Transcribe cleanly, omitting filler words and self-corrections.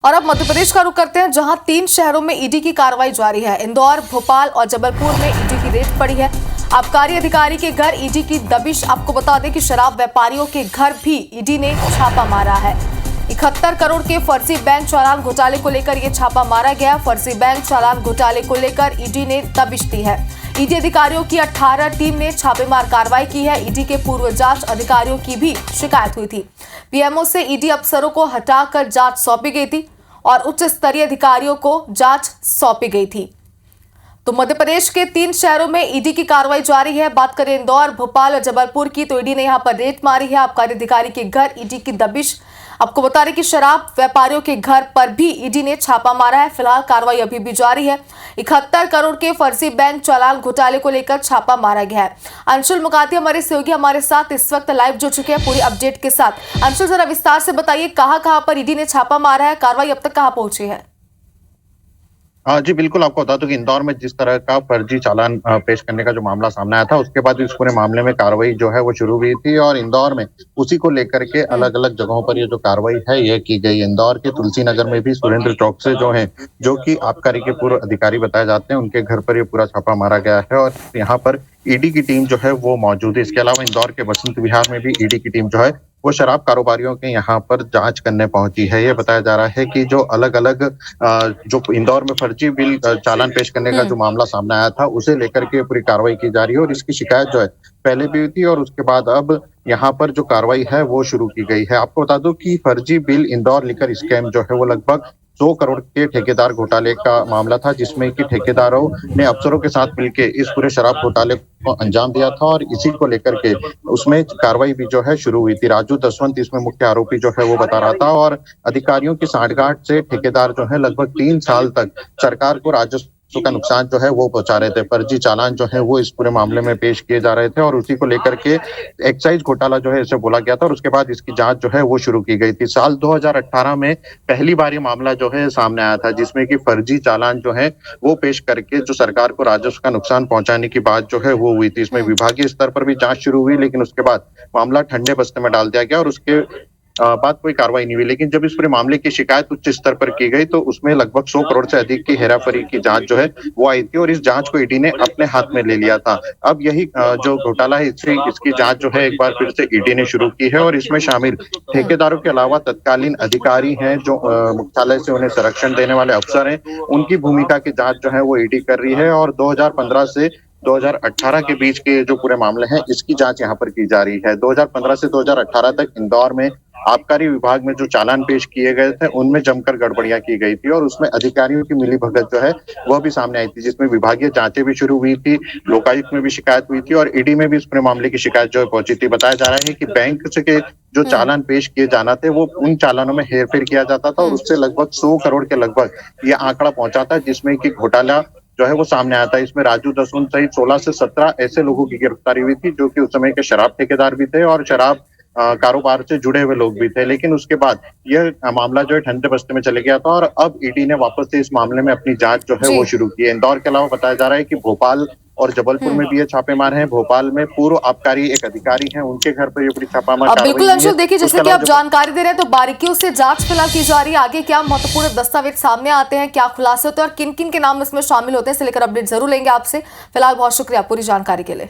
और अब मध्य प्रदेश का रुख करते हैं, जहां 3 शहरों में ईडी की कार्रवाई जारी है। इंदौर, भोपाल और जबलपुर में ईडी की रेड पड़ी है। आबकारी अधिकारी के घर ईडी की दबिश। आपको बता दें कि शराब व्यापारियों के घर भी ईडी ने छापा मारा है। 71 करोड़ के फर्जी बैंक चालान घोटाले को लेकर यह छापा मारा गया। फर्जी बैंक चालान घोटाले को लेकर ईडी ने दबिश दी है। ईडी अधिकारियों की 18 टीम ने छापेमार कार्रवाई की है। ईडी के पूर्व जांच अधिकारियों की भी शिकायत हुई थी। पीएमओ से ईडी अफसरों को हटाकर जांच सौंपी गई थी और उच्च स्तरीय अधिकारियों को जांच सौंपी गई थी। तो मध्य प्रदेश के 3 शहरों में ईडी की कार्रवाई जारी है। बात करें इंदौर, भोपाल और जबलपुर की, तो ईडी ने यहां पर रेड मारी है। आबकारी अधिकारी के घर ईडी की दबिश। आपको बता दें कि शराब व्यापारियों के घर पर भी ईडी ने छापा मारा है। फिलहाल कार्रवाई अभी भी जारी है। 71 करोड़ के फर्जी बैंक चालान घोटाले को लेकर छापा मारा गया है। अंशुल मुकाती हमारे सहयोगी हमारे साथ इस वक्त लाइव जुड़ चुके हैं पूरी अपडेट के साथ। अंशुल, जरा विस्तार से बताइए, कहां पर ईडी ने छापा मारा है, कार्रवाई अब तक कहां पहुंची है? जी बिल्कुल, आपको बता दूं कि इंदौर में जिस तरह का फर्जी चालान पेश करने का जो मामला सामने आया था, उसके बाद इस पूरे मामले में कार्रवाई जो है वो शुरू हुई थी और इंदौर में उसी को लेकर के अलग-अलग जगहों पर ये जो कार्रवाई है ये की गई। इंदौर के तुलसी नगर में भी सुरेंद्र चौक से जो कि आबकारी के पूर्व अधिकारी बताए जाते हैं, उनके घर पर ये पूरा छापा मारा गया है और यहाँ पर ईडी की टीम जो है वो मौजूद है। इसके अलावा इंदौर के बसंत विहार में भी ईडी की टीम जो है वो शराब कारोबारियों के यहाँ पर जांच करने पहुंची है। ये बताया जा रहा है कि जो अलग-अलग जो इंदौर में फर्जी बिल चालान पेश करने का जो मामला सामने आया था, उसे लेकर के पूरी कार्रवाई की जा रही है और इसकी शिकायत जो है पहले भी हुई थी और उसके बाद अब यहाँ पर जो कार्रवाई है वो शुरू की गई है। आपको बता दूं कि फर्जी बिल इंदौर लिकर स्कैम जो है वो लगभग 100 करोड़ के ठेकेदार घोटाले का मामला था, जिसमें कि ठेकेदारों ने अफसरों के साथ मिलकर इस पूरे शराब घोटाले को अंजाम दिया था और इसी को लेकर के उसमें कार्रवाई भी जो है शुरू हुई थी। राजू दसवंत इसमें मुख्य आरोपी जो है वो बता रहा था और अधिकारियों की सांठगांठ से ठेकेदार जो है लगभग 3 साल तक सरकार को राजस्व का नुकसान जो है वो पहुंचा रहे थे। फर्जी चालान जो है वो इस पूरे मामले में पेश किए जा रहे थे और उसी को लेकर के एक्साइज घोटाला जो है इसे बोला गया था और उसके बाद इसकी जांच जो है वो शुरू की गई थी। साल 2018 में पहली बार ये मामला जो है सामने आया था, जिसमें कि फर्जी चालान जो है वो पेश करके जो सरकार को राजस्व का नुकसान पहुंचाने की बात जो है वो हुई थी। इसमें विभागीय स्तर पर भी जांच शुरू हुई, लेकिन उसके बाद मामला ठंडे बस्ते में डाल दिया गया और उसके बाद कोई कार्रवाई नहीं हुई। लेकिन जब इस पूरे मामले की शिकायत उच्च स्तर पर की गई तो उसमें लगभग 100 करोड़ से अधिक की हेराफेरी की जांच जो है वो आई थी और इस जांच को ईडी ने अपने हाथ में ले लिया था। अब यही जो घोटाला है इसकी जांच जो है एक बार फिर से ईडी ने शुरू की है और इसमें शामिल ठेकेदारों के अलावा तत्कालीन अधिकारी हैं, जो मुख्यालय से उन्हें संरक्षण देने वाले अफसर हैं, उनकी भूमिका की जांच जो है वो ईडी कर रही है और 2015 से 2018 के बीच के जो पूरे मामले हैं इसकी जांच यहाँ पर की जा रही है। 2015 से 2018 तक इंदौर में आबकारी विभाग में जो चालान पेश किए गए थे उनमें जमकर गड़बड़ियां की गई थी और उसमें अधिकारियों की मिलीभगत जो है वह भी सामने आई थी, जिसमें विभागीय जांचें भी शुरू हुई थी, लोकायुक्त में भी शिकायत हुई थी और ईडी में भी इस पूरे मामले की शिकायत जो है पहुंची थी। बताया जा रहा है कि बैंक से के जो चालान पेश किए जाना थे वो उन चालानों में हेरफेर किया जाता था और उससे लगभग 100 करोड़ के लगभग ये आंकड़ा पहुंचा था, जिसमें कि घोटाला जो है वो सामने आया था। इसमें राजू दसवंत सहित 16 से 17 ऐसे लोगों की गिरफ्तारी हुई थी, जो कि उस समय के शराब ठेकेदार भी थे और शराब कारोबार से जुड़े हुए लोग भी थे। लेकिन उसके बाद यह मामला जो है ठंडे बस्ते में चले गया था और अब ईडी ने वापस से इस मामले में अपनी जांच जो है वो शुरू की है। इंदौर के अलावा बताया जा रहा है कि भोपाल और जबलपुर में भी ये छापेमार हैं। भोपाल में पूर्व आबकारी एक अधिकारी हैं, उनके घर पर ये पूरी छापामार। बिल्कुल अंशुल, देखिए जैसे कि आप जानकारी दे रहे हैं तो बारीकियों से जांच फिलहाल की जा रही है। आगे क्या महत्वपूर्ण दस्तावेज सामने आते हैं, क्या खुलासे होते हैं और किन किन के नाम इसमें शामिल होते हैं, इससे लेकर अपडेट जरूर लेंगे आपसे। फिलहाल बहुत शुक्रिया पूरी जानकारी के लिए।